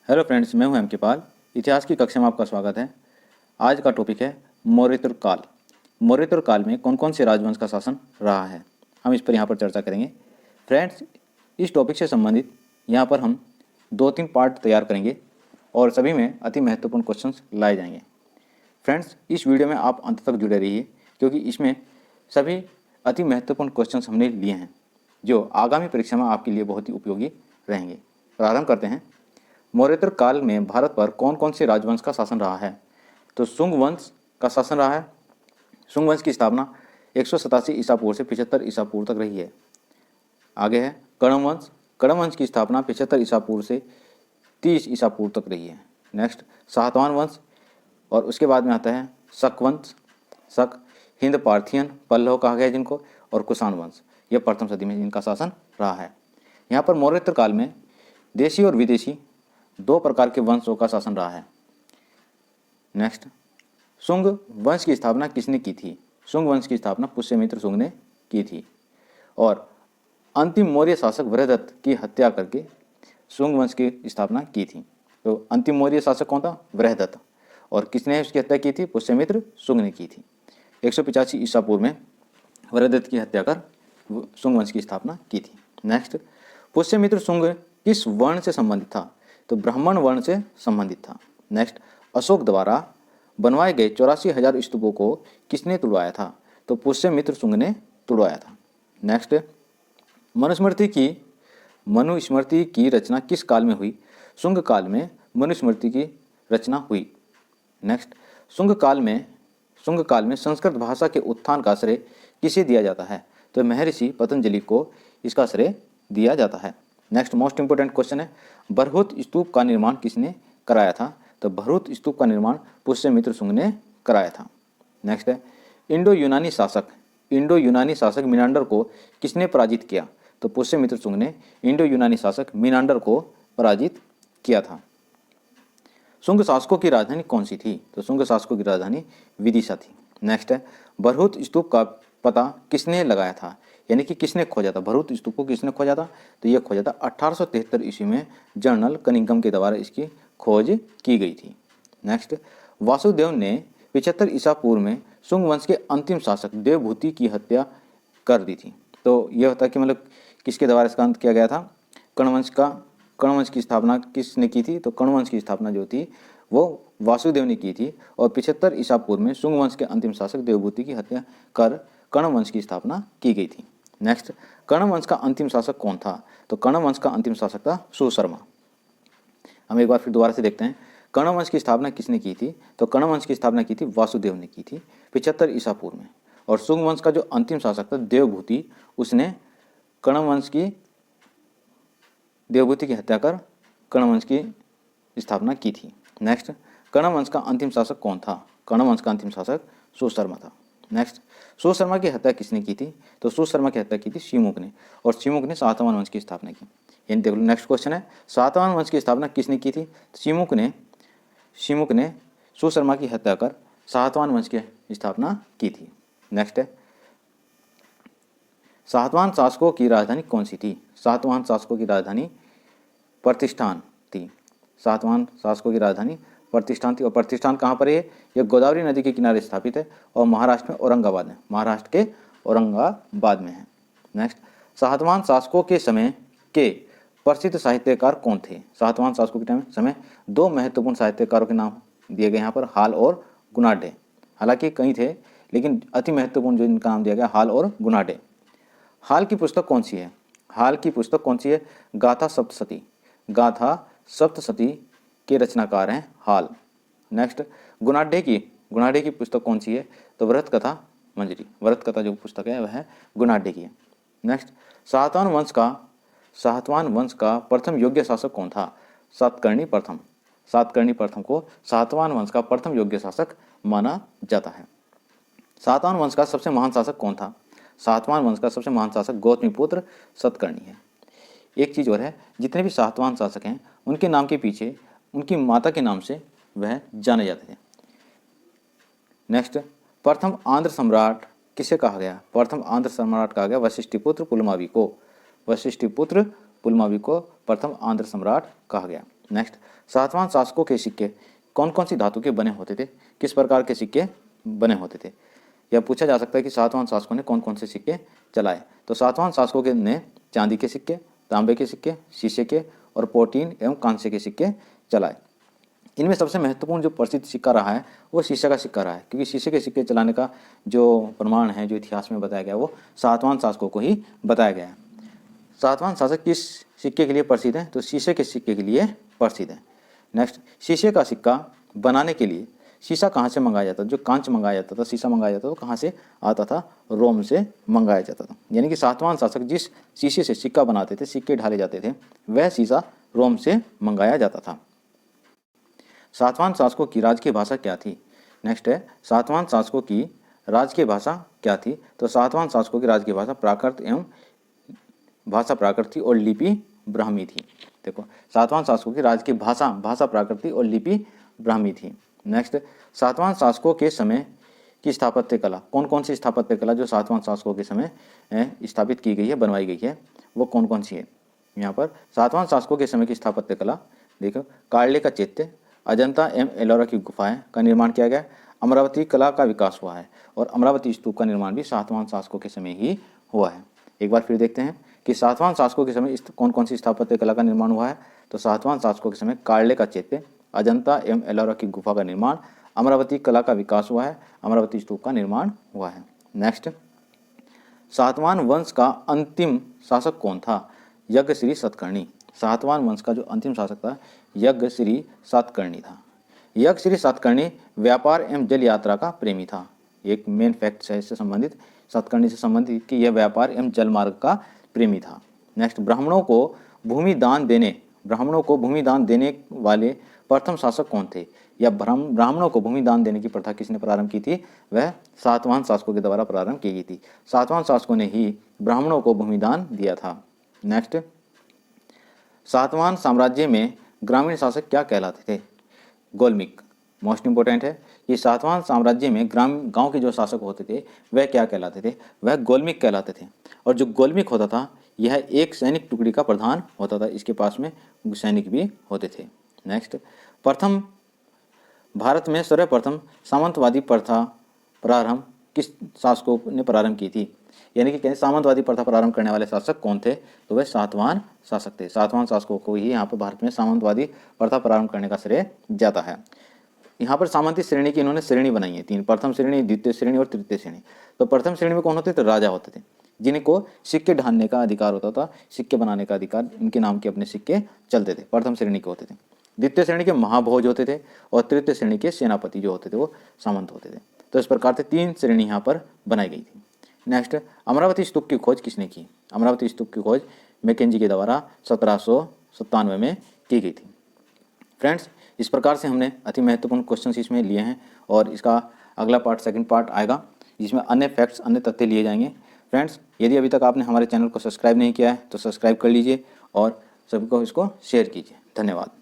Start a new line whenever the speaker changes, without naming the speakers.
Hello friends, मैं हूं M के पाल। इतिहास की कक्षा में आपका स्वागत है। आज का टॉपिक है मौर्योत्तर काल। मौर्योत्तर काल में कौन कौन से राजवंश का शासन रहा है, हम इस पर यहाँ पर चर्चा करेंगे। फ्रेंड्स, इस टॉपिक से संबंधित यहाँ पर हम 2-3 पार्ट तैयार करेंगे और सभी में अति महत्वपूर्ण क्वेश्चंस लाए जाएंगे। फ्रेंड्स, इस वीडियो में आप अंत तक जुड़े रहिए क्योंकि इसमें सभी अति महत्वपूर्ण क्वेश्चंस हमने लिए हैं जो आगामी परीक्षा में आपके लिए बहुत ही उपयोगी रहेंगे। प्रारंभ करते हैं। मौर्योत्तर काल में भारत पर कौन कौन से राजवंश का शासन रहा है? तो शुंग वंश का शासन रहा है। शुंग वंश की स्थापना 187 ईसा पूर्व से 75 ईसा पूर्व तक रही है। आगे है कण्व वंश। कण्व वंश की स्थापना 75 ईसा पूर्व से 30 ईसा पूर्व तक रही है। नेक्स्ट सातवाहन वंश, और उसके बाद में आता है शक वंश। शक, हिंद पार्थियन, पल्लव कहा गया जिनको, और कुषाण वंश, यह प्रथम सदी में इनका शासन रहा है। यहाँ पर मौर्योत्तर काल में देशी और विदेशी दो प्रकार के वंशों का शासन रहा है। नेक्स्ट, शुंग वंश की स्थापना किसने की थी? शुंग वंश की स्थापना पुष्यमित्र शुंग ने की थी और अंतिम मौर्य शासक वृहदत्त की हत्या करके शुंग वंश की स्थापना की थी। तो अंतिम मौर्य शासक कौन था? वृहदत्त। और किसने उसकी हत्या की थी? पुष्यमित्र शुंग ने की थी। 185 ईसा पूर्व में वृहदत्त की हत्या कर शुंग वंश की स्थापना की थी। नेक्स्ट, पुष्यमित्र शुंग किस वर्ण से संबंधित था? तो ब्राह्मण वर्ण से संबंधित था। नेक्स्ट, अशोक द्वारा बनवाए गए 84,000 स्तूपों को किसने तुड़वाया था? तो पुष्यमित्र शुंग ने तुड़वाया था। नेक्स्ट, मनुस्मृति की रचना किस काल में हुई? शुंग काल में मनुस्मृति की रचना हुई। नेक्स्ट, शुंग काल में संस्कृत भाषा के उत्थान का श्रेय किसे दिया जाता है? तो महर्षि पतंजलि को इसका श्रेय दिया जाता है। नेक्स्ट मोस्ट इंपोर्टेंट क्वेश्चन है, बरहुत स्तूप का निर्माण किसने कराया था? तो बरहुत स्तूप का निर्माण पुष्यमित्र शुंग ने कराया था। नेक्स्ट है इंडो यूनानी शासक मीनांडर को किसने पराजित किया? तो पुष्यमित्र शुंग ने इंडो यूनानी शासक मीनांडर को पराजित किया था। शुंग शासकों की राजधानी कौन सी थी? तो शुंग शासकों की राजधानी विदिशा थी। नेक्स्ट है बरहुत स्तूप का पता किसने लगाया था, यानी कि किसने खोजा था? भरहुत स्तूप को किसने खोजा था? तो यह खोजा था 1873 ईस्वी में जनरल कनिंघम के द्वारा इसकी खोज की गई थी। नेक्स्ट, वासुदेव ने 75 ईसा पूर्व में शुंग वंश के अंतिम शासक देवभूति की हत्या कर दी थी। तो यह होता कि मतलब किसके द्वारा इसका अंत किया गया था? कण्व वंश की स्थापना किसने की थी? तो कण्व वंश की स्थापना जो थी वो वासुदेव ने की थी और 75 ईसा पूर्व में शुंग वंश के अंतिम शासक देवभूति की हत्या कर कण्व वंश की स्थापना की गई थी। नेक्स्ट, कण्व वंश का अंतिम शासक कौन था? तो कण्व वंश का अंतिम शासक था सुशर्मा। हम एक बार फिर दोबारा से देखते हैं, कण्व वंश की स्थापना किसने की थी? तो कण्व वंश की स्थापना की थी वासुदेव ने की थी 75 ईसा पूर्व में। और शुंग वंश का जो अंतिम शासक था देवभूति, उसने कण्व वंश की देवभूति की हत्या कर कण्व वंश की स्थापना की थी। नेक्स्ट, कण्व वंश का अंतिम शासक कौन था? कण्व वंश का अंतिम शासक सुशर्मा था। नेक्स्ट, सुशर्मा की हत्या किसने की थी? तो सुशर्मा की हत्या की थी शिमुक ने, और शिमुक ने सातवाहन वंश की स्थापना की। यानी देख लो, नेक्स्ट क्वेश्चन है, सातवाहन वंश की स्थापना किसने की थी? शिमुक ने सुशर्मा की हत्या कर सातवाहन वंश की स्थापना की थी। नेक्स्ट है, सातवाहन शासकों की राजधानी कौन सी थी? सातवाहन शासकों की राजधानी प्रतिष्ठान थी। सातवाहन शासकों की राजधानी प्रतिष्ठान थी। और प्रतिष्ठान कहाँ पर है? यह गोदावरी नदी के किनारे स्थापित है और महाराष्ट्र के औरंगाबाद में है। नेक्स्ट, सातवाहन शासकों के समय के प्रसिद्ध साहित्यकार कौन थे? सातवाहन शासकों के समय दो महत्वपूर्ण साहित्यकारों के नाम दिए गए यहाँ पर, हाल और गुनाढे। हालांकि कई थे लेकिन अति महत्वपूर्ण जो इनका नाम दिया गया, हाल और गुनाढे। हाल की पुस्तक कौन सी है? गाथा सप्तशती के रचनाकार हैं हाल। नेक्स्ट, गुनाढे की पुस्तक कौन सी है? तो व्रत कथा मंजरी। व्रत कथा जो पुस्तक है वह गुनाढे की है। नेक्स्ट, सातवाहन वंश का प्रथम योग्य शासक कौन था? सातकर्णी प्रथम को सातवाहन वंश का प्रथम योग्य शासक माना जाता है। सातवाहन वंश का सबसे महान शासक कौन था? सातवाहन वंश का सबसे महान शासक गौतमीपुत्र सतकर्णी है। एक चीज़ और है, जितने भी सातवाहन शासक हैं उनके नाम के पीछे उनकी माता के नाम से वह जाने जाते थे। नेक्स्ट, प्रथम आंध्र सम्राट किसे कहा गया? प्रथम आंध्र सम्राट कहा गया वशिष्ठिपुत्र पुलमावी को। प्रथम आंध्र सम्राट कहा गया। नेक्स्ट, सातवाहन शासकों के सिक्के कौन कौन सी धातु के बने होते थे, किस प्रकार के सिक्के बने होते थे। यह पूछा जा सकता है कि सातवाहन शासकों ने कौन कौन से सिक्के चलाए। तो सातवाहन शासकों के ने चांदी के सिक्के, तांबे के सिक्के, शीशे के और प्रोटीन एवं कांस्य के सिक्के चलाए। इनमें सबसे महत्वपूर्ण जो प्रसिद्ध सिक्का रहा है वो शीशे का सिक्का रहा है, क्योंकि शीशे के सिक्के चलाने का जो प्रमाण है, जो इतिहास में बताया गया, वो सातवाहन शासकों को ही बताया गया है। सातवाहन शासक किस सिक्के के लिए प्रसिद्ध हैं, तो शीशे के सिक्के के लिए प्रसिद्ध हैं। नेक्स्ट, शीशे का सिक्का बनाने के लिए शीशा कहाँ से मंगाया जाता था, जो कांच मंगाया जाता था, शीशा मंगाया जाता था, तो कहाँ से आता था, रोम से मंगाया जाता था। यानी कि सातवाहन शासक जिस शीशे से सिक्का बनाते थे, सिक्के ढाले जाते थे, वह शीशा रोम से मंगाया जाता था। सातवाहन शासकों की राजकीय भाषा क्या थी। नेक्स्ट है, सातवाहन शासकों की राजकीय भाषा क्या थी, तो सातवाहन शासकों की राजकीय भाषा प्राकृत एवं भाषा प्राकृत थी और लिपि ब्राह्मी थी। देखो, सातवाहन शासकों की राजकीय भाषा प्राकृत थी और लिपि ब्राह्मी थी। नेक्स्ट, सातवाहन शासकों के समय की स्थापत्य कला, कौन कौन सी स्थापत्य कला जो सातवाहन शासकों के समय स्थापित की गई है, बनवाई गई है, वो कौन कौन सी है। यहाँ पर सातवाहन शासकों के समय की स्थापत्य कला देखो, कार्ले का चैत्य, अजंता एवं एलोरा की गुफाएं का निर्माण किया गया, अमरावती कला का विकास हुआ है और अमरावती स्तूप का निर्माण भी सातवाहन शासकों के समय ही हुआ है। एक बार फिर देखते हैं कि सातवाहन शासकों के समय कौन कौन सी स्थापत्य कला का निर्माण हुआ है। तो सातवाहन शासकों के समय कार्ले का चैत्य, अजंता एवं एलोरा की गुफा का निर्माण, अमरावती कला का विकास हुआ है, अमरावती स्तूप का निर्माण हुआ है। नेक्स्ट, सातवाहन वंश का अंतिम शासक कौन था, यज्ञश्री सातकर्णी। सातवाहन वंश का जो अंतिम शासक था, यज्ञश्री सातकर्णी था। यज्ञश्री सातकर्णी व्यापार एवं जल यात्रा का प्रेमी था। एक मेन फैक्ट है इससे संबंधित, सातकर्णी से संबंधित, कि यह व्यापार एवं जल मार्ग का प्रेमी था। नेक्स्ट, ब्राह्मणों को भूमि दान देने वाले प्रथम शासक कौन थे, या ब्राह्मणों को भूमि दान देने की प्रथा किसने प्रारंभ की थी, वह सातवाहन शासकों के द्वारा प्रारंभ की गई थी। सातवाहन शासकों ने ही ब्राह्मणों को भूमि दान दिया था। नेक्स्ट, सातवाहन साम्राज्य में ग्रामीण शासक क्या कहलाते थे, गोलमिक। मोस्ट इंपोर्टेंट है कि सातवाहन साम्राज्य में गांव के जो शासक होते थे वह क्या कहलाते थे, वह गोलमिक कहलाते थे। और जो गोलमिक होता था, यह एक सैनिक टुकड़ी का प्रधान होता था, इसके पास में सैनिक भी होते थे। नेक्स्ट, भारत में सर्वप्रथम सामंतवादी प्रथा प्रारंभ किस शासकों ने प्रारंभ की थी, यानी कि सामंतवादी प्रथा प्रारंभ करने वाले शासक कौन थे, तो वह सातवाहन शासक थे। सातवाहन शासकों को ही यहाँ पर भारत में सामंतवादी प्रथा प्रारंभ करने का श्रेय जाता है। यहाँ पर सामंती श्रेणी की इन्होंने श्रेणी बनाई है तीन, प्रथम श्रेणी, द्वितीय श्रेणी और तृतीय श्रेणी। तो प्रथम श्रेणी में कौन होते थे, राजा होते थे, जिनको सिक्के ढालने का अधिकार होता था, सिक्के बनाने का अधिकार, इनके नाम के अपने सिक्के चलते थे, प्रथम श्रेणी के होते थे। द्वितीय श्रेणी के महाभोज होते थे और तृतीय श्रेणी के सेनापति जो होते थे वो सामंत होते थे। तो इस प्रकार से तीन श्रेणी यहाँ पर बनाई गई थी। नेक्स्ट, अमरावती स्तूप की खोज किसने की। अमरावती स्तूप की खोज मैकेंजी के द्वारा 1797 में की गई थी। फ्रेंड्स, इस प्रकार से हमने अति महत्वपूर्ण क्वेश्चन इसमें लिए हैं और इसका अगला पार्ट, सेकंड पार्ट आएगा, जिसमें अन्य फैक्ट्स, अन्य तथ्य लिए जाएंगे। फ्रेंड्स, यदि अभी तक आपने हमारे चैनल को सब्सक्राइब नहीं किया है तो सब्सक्राइब कर लीजिए और सभी को इसको शेयर कीजिए। धन्यवाद।